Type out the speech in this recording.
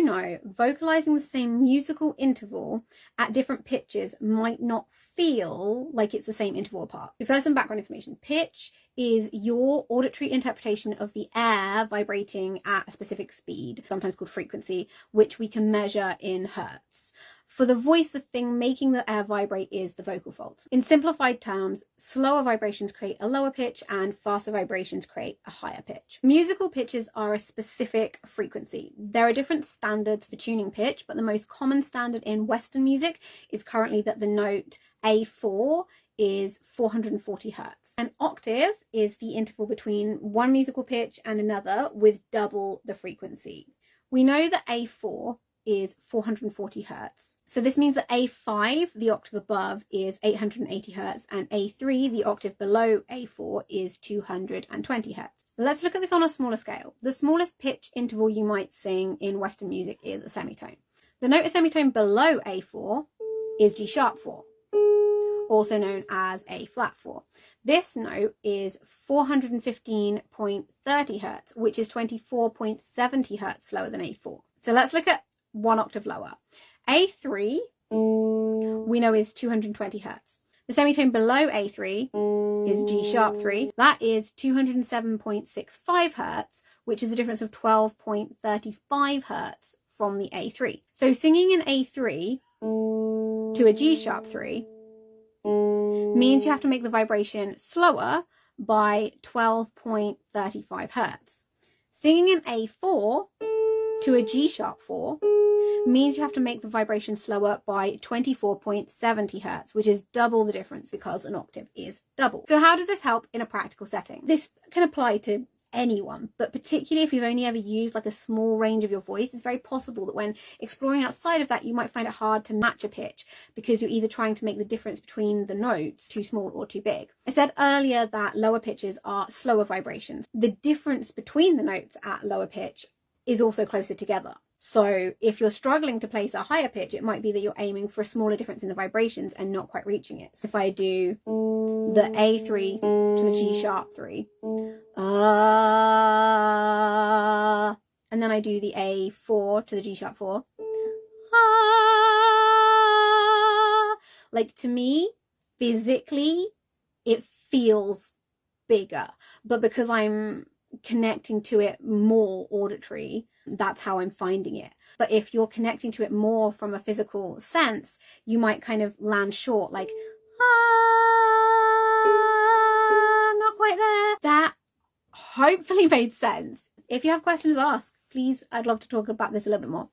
know, vocalizing the same musical interval at different pitches might not feel like it's the same interval apart. So first, some background information. Pitch is your auditory interpretation of the air vibrating at a specific speed, sometimes called frequency, which we can measure in hertz. For the voice, the thing making the air vibrate is the vocal folds. In simplified terms, slower vibrations create a lower pitch and faster vibrations create a higher pitch. Musical pitches are a specific frequency. There are different standards for tuning pitch, but the most common standard in Western music is currently that the note A4 is 440 hertz. An octave is the interval between one musical pitch and another with double the frequency. We know that A4 is 440 hertz. So this means that A5, the octave above, is 880 hertz, and A3, the octave below A4, is 220 hertz. Let's look at this on a smaller scale. The smallest pitch interval you might sing in Western music is a semitone. The note a semitone below A4 is G sharp 4, also known as A flat 4. This note is 415.30 hertz, which is 24.70 hertz slower than A4. So let's look at one octave lower. A3 we know is 220 hertz. The semitone below A3 is G sharp 3. That is 207.65 hertz, which is a difference of 12.35 hertz from the A3. So singing an A3 to a G sharp 3 means you have to make the vibration slower by 12.35 hertz. Singing an A4 to a G sharp 4 means you have to make the vibration slower by 24.70 hertz, which is double the difference because an octave is double. So how does this help in a practical setting? This can apply to anyone, but particularly if you've only ever used like a small range of your voice, it's very possible that when exploring outside of that, you might find it hard to match a pitch because you're either trying to make the difference between the notes too small or too big. I said earlier that lower pitches are slower vibrations. The difference between the notes at lower pitch is also closer together. So if you're struggling to place a higher pitch, it might be that you're aiming for a smaller difference in the vibrations and not quite reaching it. So if I do the A3 to the G sharp 3, and then I do the A4 to the G sharp 4, like to me, physically, it feels bigger, but because I'm connecting to it more auditory, that's how I'm finding it. But if you're connecting to it more from a physical sense, you might kind of land short, like I'm not quite there. That hopefully made sense. If you have questions, ask. Please, I'd love to talk about this a little bit more.